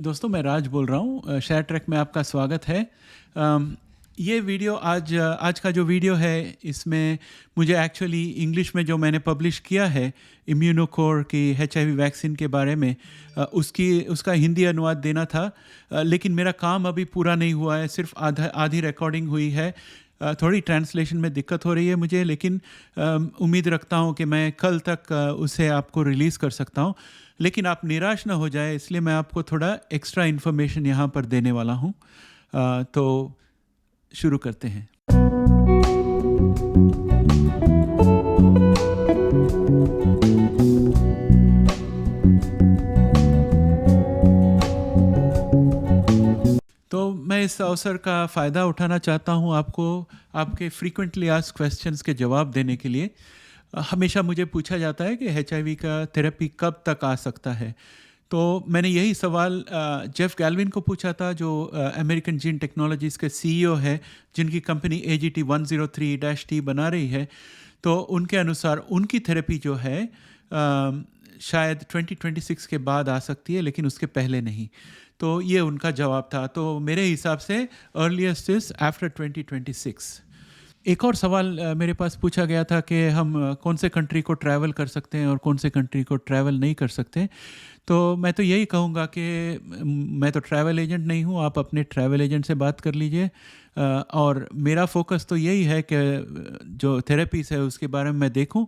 दोस्तों मैं राज बोल रहा हूँ। शेयर ट्रैक में आपका स्वागत है। ये वीडियो आज का जो वीडियो है इसमें मुझे एक्चुअली इंग्लिश में जो मैंने पब्लिश किया है इम्यूनोकोर की HIV वैक्सीन के बारे में, उसका हिंदी अनुवाद देना था। लेकिन मेरा काम अभी पूरा नहीं हुआ है, सिर्फ आधी रिकॉर्डिंग हुई है। थोड़ी ट्रांसलेशन में दिक्कत हो रही है मुझे, लेकिन उम्मीद रखता हूँ कि मैं कल तक उसे आपको रिलीज़ कर सकता हूँ। लेकिन आप निराश ना हो जाए, इसलिए मैं आपको थोड़ा एक्स्ट्रा इन्फॉर्मेशन यहाँ पर देने वाला हूँ। तो शुरू करते हैं। तो मैं इस अवसर का फ़ायदा उठाना चाहता हूँ आपके फ्रीक्वेंटली आस्क्ड क्वेश्चंस के जवाब देने के लिए। हमेशा मुझे पूछा जाता है कि HIV का थेरेपी कब तक आ सकता है। तो मैंने यही सवाल जेफ गैल्विन को पूछा था, जो अमेरिकन जीन टेक्नोलॉजीज़ के CEO है, जिनकी कंपनी AGT 103-T बना रही है। तो उनके अनुसार उनकी थेरेपी जो है शायद 2026 के बाद आ सकती है, लेकिन उसके पहले नहीं। तो ये उनका जवाब था। तो मेरे हिसाब से अर्लीस्ट इज आफ्टर 2026। एक और सवाल मेरे पास पूछा गया था कि हम कौन से कंट्री को ट्रैवल कर सकते हैं और कौन से कंट्री को ट्रैवल नहीं कर सकते। तो मैं तो यही कहूँगा कि मैं तो ट्रैवल एजेंट नहीं हूँ, आप अपने ट्रैवल एजेंट से बात कर लीजिए। और मेरा फोकस तो यही है कि जो थेरेपीज़ है उसके बारे में मैं देखूँ।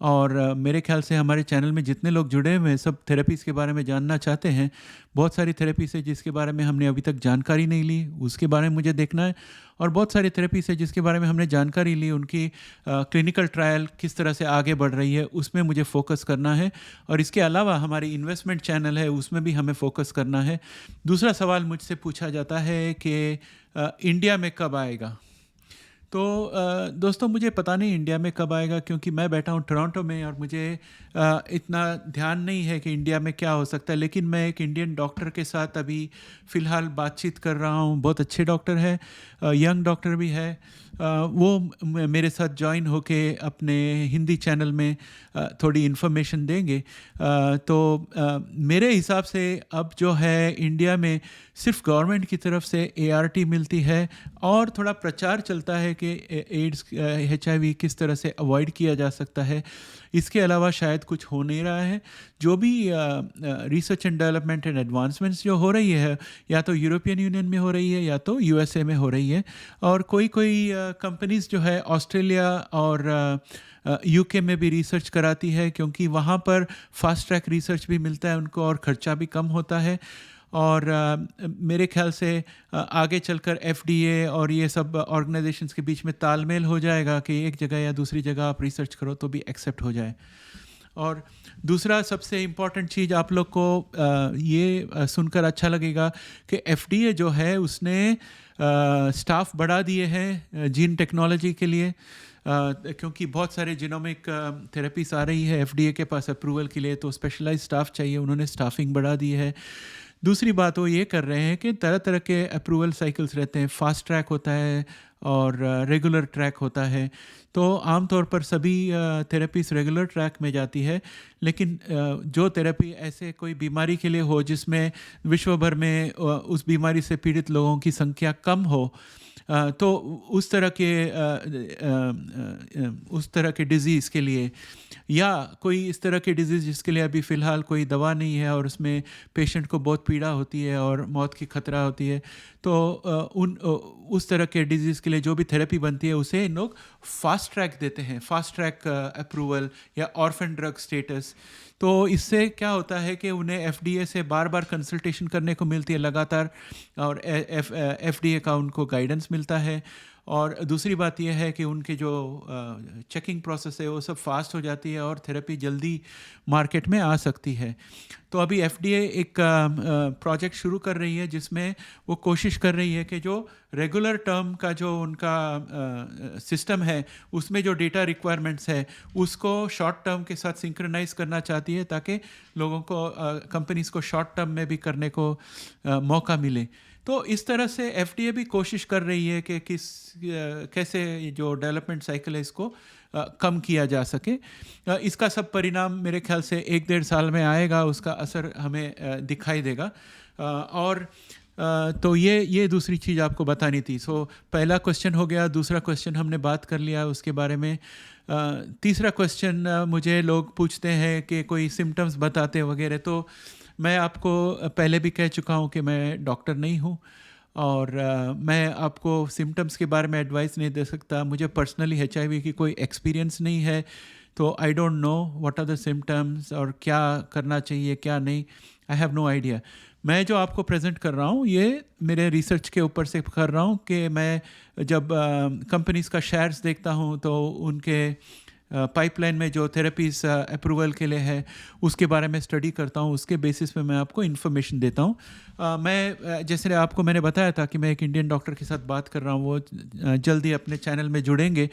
और मेरे ख्याल से हमारे चैनल में जितने लोग जुड़े हुए हैं सब थेरेपीज़ के बारे में जानना चाहते हैं। बहुत सारी थेरेपीज़ है जिसके बारे में हमने अभी तक जानकारी नहीं ली, उसके बारे में मुझे देखना है। और बहुत सारी थेरेपीज़ है जिसके बारे में हमने जानकारी ली, उनकी क्लिनिकल ट्रायल किस तरह से आगे बढ़ रही है, उसमें मुझे फोकस करना है। और इसके अलावा हमारी इन्वेस्टमेंट चैनल है, उसमें भी हमें फोकस करना है। दूसरा सवाल मुझसे पूछा जाता है कि इंडिया में कब आएगा। तो दोस्तों मुझे पता नहीं इंडिया में कब आएगा, क्योंकि मैं बैठा हूँ टोरंटो में और मुझे इतना ध्यान नहीं है कि इंडिया में क्या हो सकता है। लेकिन मैं एक इंडियन डॉक्टर के साथ अभी फ़िलहाल बातचीत कर रहा हूँ। बहुत अच्छे डॉक्टर है, यंग डॉक्टर भी है। वो मेरे साथ ज्वाइन होके अपने हिंदी चैनल में थोड़ी इन्फॉर्मेशन देंगे। तो मेरे हिसाब से अब जो है इंडिया में सिर्फ गवर्नमेंट की तरफ से ART मिलती है और थोड़ा प्रचार चलता है कि एड्स HIV किस तरह से अवॉइड किया जा सकता है। इसके अलावा शायद कुछ हो नहीं रहा है। जो भी research and development and advancements जो हो रही है, या तो यूरोपियन यूनियन में हो रही है या तो USA में हो रही है। और कोई कंपनीज़ जो है ऑस्ट्रेलिया और UK में भी रिसर्च कराती है, क्योंकि वहाँ पर फास्ट ट्रैक रिसर्च भी मिलता है उनको और ख़र्चा भी कम होता है। और मेरे ख्याल से आगे चलकर FDA और ये सब ऑर्गेनाइजेशंस के बीच में तालमेल हो जाएगा कि एक जगह या दूसरी जगह आप रिसर्च करो तो भी एक्सेप्ट हो जाए। और दूसरा सबसे इम्पॉर्टेंट चीज़ आप लोग को ये सुनकर अच्छा लगेगा कि FDA जो है उसने स्टाफ बढ़ा दिए हैं जीन टेक्नोलॉजी के लिए। क्योंकि बहुत सारे जीनोमिक थेरेपीज आ रही है FDA के पास अप्रूवल के लिए, तो स्पेशलाइज्ड स्टाफ चाहिए, उन्होंने स्टाफिंग बढ़ा दी है। दूसरी बात वो ये कर रहे हैं कि तरह तरह के अप्रूवल साइकिल्स रहते हैं, फास्ट ट्रैक होता है और रेगुलर ट्रैक होता है। तो आमतौर पर सभी थेरेपीज रेगुलर ट्रैक में जाती है, लेकिन जो थेरेपी ऐसे कोई बीमारी के लिए हो जिसमें विश्व भर में उस बीमारी से पीड़ित लोगों की संख्या कम हो, तो उस तरह के डिज़ीज़ के लिए, या कोई इस तरह के डिज़ीज़ जिसके लिए अभी फ़िलहाल कोई दवा नहीं है और उसमें पेशेंट को बहुत पीड़ा होती है और मौत की खतरा होती है, तो उस तरह के डिज़ीज़ के लिए जो भी थेरेपी बनती है उसे इन लोग फास्ट ट्रैक देते हैं, फास्ट ट्रैक अप्रूवल या ऑर्फन ड्रग स्टेटस। तो इससे क्या होता है कि उन्हें FDA से बार बार कंसल्टेशन करने को मिलती है लगातार, और FDA का उनको गाइडेंस मिलता है। और दूसरी बात यह है कि उनके जो चेकिंग प्रोसेस है वो सब फास्ट हो जाती है और थेरेपी जल्दी मार्केट में आ सकती है। तो अभी FDA एक प्रोजेक्ट शुरू कर रही है जिसमें वो कोशिश कर रही है कि जो रेगुलर टर्म का जो उनका सिस्टम है उसमें जो डेटा रिक्वायरमेंट्स है उसको शॉर्ट टर्म के साथ सिंक्रोनाइज करना चाहती है, ताकि लोगों को कंपनीज़ को शॉर्ट टर्म में भी करने को मौका मिले। तो इस तरह से FDA भी कोशिश कर रही है कि कैसे जो डेवलपमेंट साइकिल है इसको कम किया जा सके। इसका सब परिणाम मेरे ख्याल से 1-1.5 साल में आएगा, उसका असर हमें दिखाई देगा। और तो ये दूसरी चीज़ आपको बतानी थी। सो पहला क्वेश्चन हो गया, दूसरा क्वेश्चन हमने बात कर लिया उसके बारे में। तीसरा क्वेश्चन मुझे लोग पूछते हैं कि कोई सिम्टम्स बताते वगैरह, तो मैं आपको पहले भी कह चुका हूँ कि मैं डॉक्टर नहीं हूँ और मैं आपको सिम्टम्स के बारे में एडवाइस नहीं दे सकता। मुझे पर्सनली HIV की कोई एक्सपीरियंस नहीं है, तो I don't know what are the symptoms और क्या करना चाहिए क्या नहीं, आई हैव नो आइडिया। मैं जो आपको प्रेजेंट कर रहा हूँ ये मेरे रिसर्च के ऊपर से कर रहा हूँ कि मैं जब कंपनीज़ का शेयर्स देखता हूँ तो उनके पाइपलाइन में जो थेरेपीज अप्रूवल के लिए है उसके बारे में स्टडी करता हूँ, उसके बेसिस पे मैं आपको इन्फॉर्मेशन देता हूँ। मैं जैसे आपको मैंने बताया था कि मैं एक इंडियन डॉक्टर के साथ बात कर रहा हूँ, वो जल्दी अपने चैनल में जुड़ेंगे।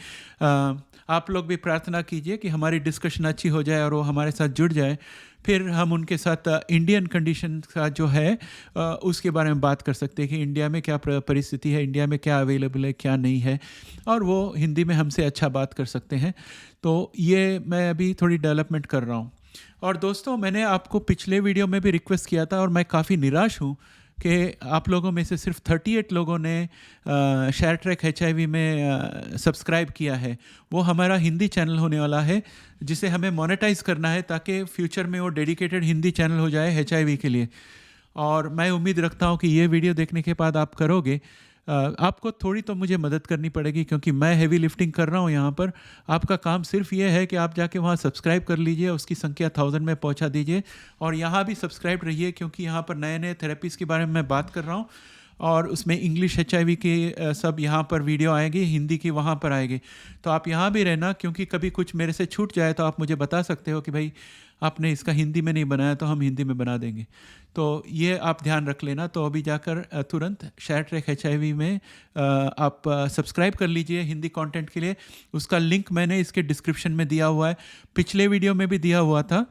आप लोग भी प्रार्थना कीजिए कि हमारी डिस्कशन अच्छी हो जाए और वो हमारे साथ जुड़ जाए, फिर हम उनके साथ इंडियन कंडीशन का जो है उसके बारे में बात कर सकते हैं कि इंडिया में क्या परिस्थिति है, इंडिया में क्या अवेलेबल है क्या नहीं है, और वो हिंदी में हमसे अच्छा बात कर सकते हैं। तो ये मैं अभी थोड़ी डेवलपमेंट कर रहा हूँ। और दोस्तों, मैंने आपको पिछले वीडियो में भी रिक्वेस्ट किया था और मैं काफ़ी निराश हूँ कि आप लोगों में से सिर्फ 38 लोगों ने शेयर ट्रैक HIV में सब्सक्राइब किया है। वो हमारा हिंदी चैनल होने वाला है जिसे हमें मोनेटाइज करना है ताकि फ्यूचर में वो डेडिकेटेड हिंदी चैनल हो जाए HIV के लिए। और मैं उम्मीद रखता हूँ कि ये वीडियो देखने के बाद आप करोगे। आपको थोड़ी तो मुझे मदद करनी पड़ेगी क्योंकि मैं हेवी लिफ्टिंग कर रहा हूँ यहाँ पर। आपका काम सिर्फ ये है कि आप जाके वहाँ सब्सक्राइब कर लीजिए, उसकी संख्या 1000 में पहुँचा दीजिए, और यहाँ भी सब्सक्राइब रहिए क्योंकि यहाँ पर नए नए थेरेपीज़ के बारे में मैं बात कर रहा हूँ और उसमें इंग्लिश HIV की सब यहाँ पर वीडियो आएगी, हिंदी की वहाँ पर आएगी। तो आप यहाँ भी रहना, क्योंकि कभी कुछ मेरे से छूट जाए तो आप मुझे बता सकते हो कि भाई आपने इसका हिंदी में नहीं बनाया, तो हम हिंदी में बना देंगे। तो ये आप ध्यान रख लेना। तो अभी जाकर तुरंत शेयर ट्रैक HIV में आप सब्सक्राइब कर लीजिए हिंदी कंटेंट के लिए। उसका लिंक मैंने इसके डिस्क्रिप्शन में दिया हुआ है, पिछले वीडियो में भी दिया हुआ था।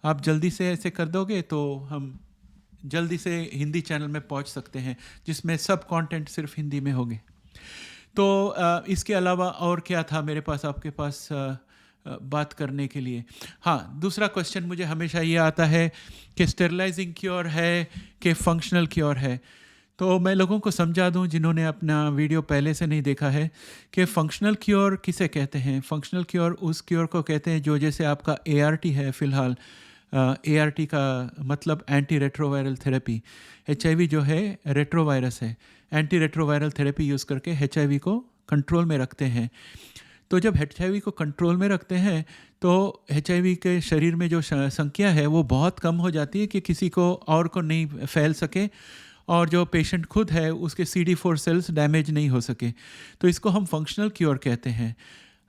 आप जल्दी से ऐसे कर दोगे तो हम जल्दी से हिंदी चैनल में पहुंच सकते हैं जिसमें सब कंटेंट सिर्फ हिंदी में होंगे। तो इसके अलावा और क्या था मेरे पास आपके पास बात करने के लिए? हाँ, दूसरा क्वेश्चन मुझे हमेशा ये आता है कि स्टेरलाइजिंग क्योर है कि फंक्शनल क्योर है। तो मैं लोगों को समझा दूं जिन्होंने अपना वीडियो पहले से नहीं देखा है कि फंक्शनल क्योर किसे कहते हैं। फंक्शनल क्योर उस क्योर को कहते हैं जो जैसे आपका ART है फ़िलहाल, ART का मतलब एंटी रेट्रोवायरल थेरेपी। HIV जो है रेट्रोवायरस है, एंटी रेट्रोवायरल थेरेपी यूज़ करके HIV को कंट्रोल में रखते हैं। तो जब HIV को कंट्रोल में रखते हैं तो HIV के शरीर में जो संख्या है वो बहुत कम हो जाती है कि किसी को और को नहीं फैल सके, और जो पेशेंट खुद है उसके CD4 सेल्स डैमेज नहीं हो सके। तो इसको हम फंक्शनल क्योर कहते हैं।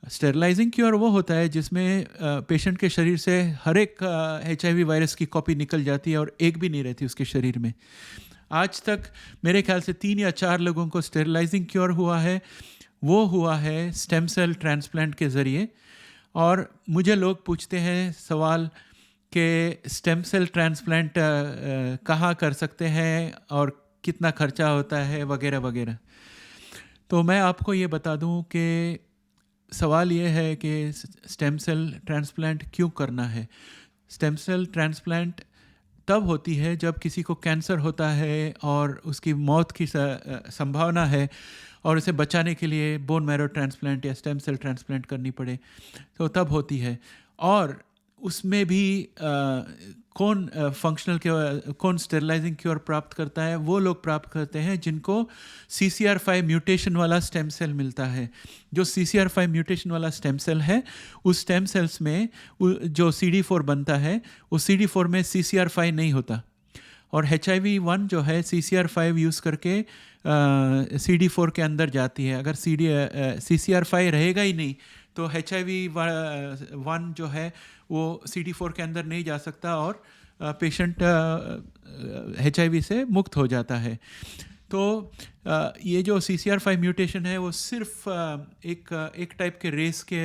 स्टेरलाइजिंग क्योर वो होता है जिसमें पेशेंट के शरीर से हर एक HIV वायरस की कॉपी निकल जाती है और एक भी नहीं रहती उसके शरीर में। आज तक मेरे ख्याल से 3 या 4 लोगों को स्टेरलाइजिंग क्योर हुआ है, वो हुआ है स्टेम सेल ट्रांसप्लांट के ज़रिए। और मुझे लोग पूछते हैं सवाल कि स्टेम सेल ट्रांसप्लांट कहाँ कर सकते हैं और कितना खर्चा होता है वगैरह वगैरह। तो मैं आपको ये बता दूं कि सवाल ये है कि स्टेम सेल ट्रांसप्लांट क्यों करना है। स्टेम सेल ट्रांसप्लांट तब होती है जब किसी को कैंसर होता है और उसकी मौत की संभावना है और उसे बचाने के लिए बोन मैरो ट्रांसप्लांट या स्टेम सेल ट्रांसप्लांट करनी पड़े, तो तब होती है। और उसमें भी कौन फंक्शनल क्योर, कौन स्टेरलाइजिंग क्योर प्राप्त करता है? वो लोग प्राप्त करते हैं जिनको CCR5 म्यूटेशन वाला स्टेम सेल मिलता है। जो CCR5 म्यूटेशन वाला स्टेम सेल है, उस स्टेम सेल्स में जो CD4 बनता है, उस CD4 में CCR5 नहीं होता। और HIV-1 जो है CCR5 यूज़ करके CD4 के अंदर जाती है। अगर CCR5 रहेगा ही नहीं तो HIV-1 जो है वो CD4 के अंदर नहीं जा सकता और पेशेंट HIV से मुक्त हो जाता है। तो ये जो CCR5 म्यूटेशन है वो सिर्फ एक टाइप के रेस के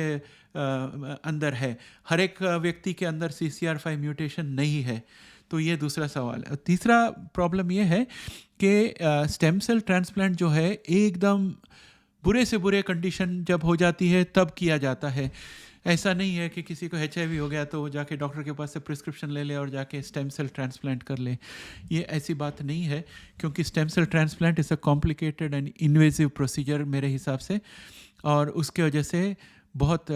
अंदर है, हर एक व्यक्ति के अंदर CCR5 म्यूटेशन नहीं है। तो ये दूसरा सवाल है। तीसरा प्रॉब्लम ये है कि स्टेम सेल ट्रांसप्लांट जो है एकदम बुरे से बुरे कंडीशन जब हो जाती है तब किया जाता है। ऐसा नहीं है कि किसी को HIV हो गया तो वो जाके डॉक्टर के पास से प्रिस्क्रिप्शन ले ले और जाके स्टेम सेल ट्रांसप्लांट कर ले। ये ऐसी बात नहीं है, क्योंकि stem cell transplant is a complicated and invasive procedure मेरे हिसाब से, और उसके वजह से बहुत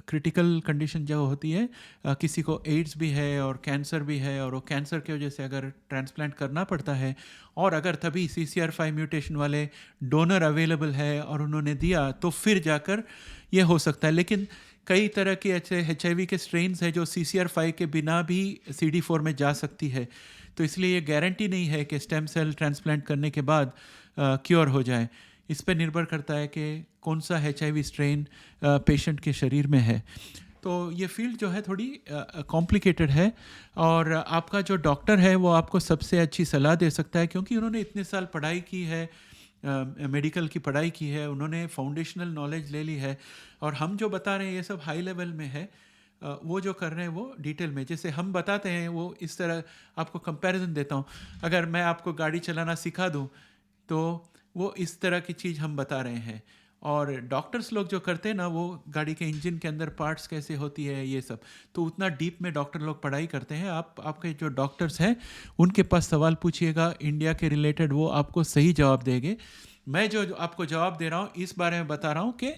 क्रिटिकल कंडीशन जो होती है, किसी को एड्स भी है और कैंसर भी है, और वो कैंसर की वजह से अगर ट्रांसप्लांट करना पड़ता है, और अगर तभी CCR5 म्यूटेशन वाले डोनर अवेलेबल है और उन्होंने दिया, तो फिर जाकर ये हो सकता है। लेकिन कई तरह के ऐसे HIV के स्ट्रेन्स हैं जो CCR5 के बिना भी CD4 में जा सकती है, तो इसलिए ये गारंटी नहीं है कि स्टेम सेल ट्रांसप्लांट करने के बाद क्योर हो जाए। इस पर निर्भर करता है कि कौन सा HIV स्ट्रेन पेशेंट के शरीर में है। तो ये फील्ड जो है थोड़ी कॉम्प्लिकेटेड है, और आपका जो डॉक्टर है वो आपको सबसे अच्छी सलाह दे सकता है, क्योंकि उन्होंने इतने साल पढ़ाई की है, मेडिकल की पढ़ाई की है, उन्होंने फाउंडेशनल नॉलेज ले ली है, और हम जो बता रहे हैं ये सब हाई लेवल में है। वो जो कर रहे हैं वो डिटेल में, जैसे हम बताते हैं वो इस तरह आपको कंपैरिजन देता हूँ। अगर मैं आपको गाड़ी चलाना सिखा दूँ तो वो इस तरह की चीज़ हम बता रहे हैं, और डॉक्टर्स लोग जो करते हैं ना, वो गाड़ी के इंजन के अंदर पार्ट्स कैसे होती है ये सब, तो उतना डीप में डॉक्टर लोग पढ़ाई करते हैं। आपके जो डॉक्टर्स हैं उनके पास सवाल पूछिएगा इंडिया के रिलेटेड, वो आपको सही जवाब देंगे। मैं जो आपको जवाब दे रहा हूँ इस बारे में बता रहा हूँ कि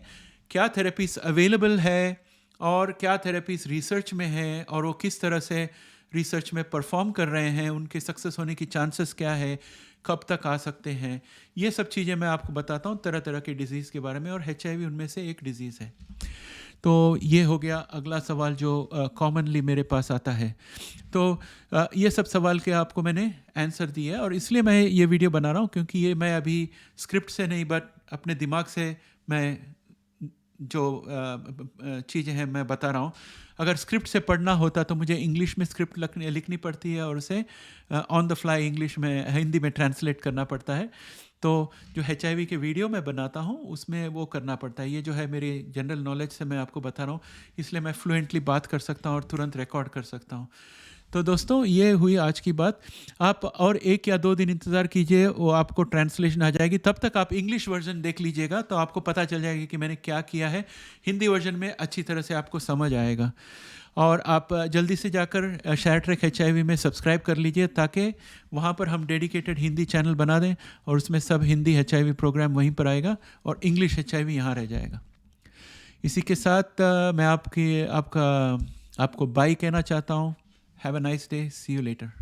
क्या थेरेपीज अवेलेबल है और क्या थेरेपीज रिसर्च में है, और वो किस तरह से रिसर्च में परफॉर्म कर रहे हैं, उनके सक्सेस होने की चांसेस क्या है, कब तक आ सकते हैं, ये सब चीज़ें मैं आपको बताता हूँ तरह तरह के डिज़ीज़ के बारे में, और HIV उनमें से एक डिज़ीज़ है। तो ये हो गया अगला सवाल जो कॉमनली मेरे पास आता है। तो ये सब सवाल के आपको मैंने आंसर दिया है, और इसलिए मैं ये वीडियो बना रहा हूँ क्योंकि ये मैं अभी स्क्रिप्ट से नहीं बट अपने दिमाग से मैं जो चीज़ें हैं मैं बता रहा हूँ। अगर स्क्रिप्ट से पढ़ना होता तो मुझे इंग्लिश में स्क्रिप्ट लिखनी पड़ती है, और उसे ऑन द फ्लाई इंग्लिश में, हिंदी में ट्रांसलेट करना पड़ता है। तो जो HIV के वीडियो मैं बनाता हूँ उसमें वो करना पड़ता है। ये जो है मेरी जनरल नॉलेज से मैं आपको बता रहा हूँ, इसलिए मैं फ्लुएंटली बात कर सकता हूँ और तुरंत रिकॉर्ड कर सकता हूँ। तो दोस्तों ये हुई आज की बात। आप और 1 या 2 दिन इंतज़ार कीजिए, वो आपको ट्रांसलेशन आ जाएगी। तब तक आप इंग्लिश वर्जन देख लीजिएगा तो आपको पता चल जाएगा कि मैंने क्या किया है। हिंदी वर्जन में अच्छी तरह से आपको समझ आएगा, और आप जल्दी से जाकर शार्ट ट्रैक HIV में सब्सक्राइब कर लीजिए, ताकि वहाँ पर हम डेडिकेटेड हिंदी चैनल बना दें, और उसमें सब हिंदी HIV प्रोग्राम वहीं पर आएगा और इंग्लिश HIV यहाँ रह जाएगा। इसी के साथ मैं आपको बाय कहना चाहता हूँ। Have a nice day. See you later.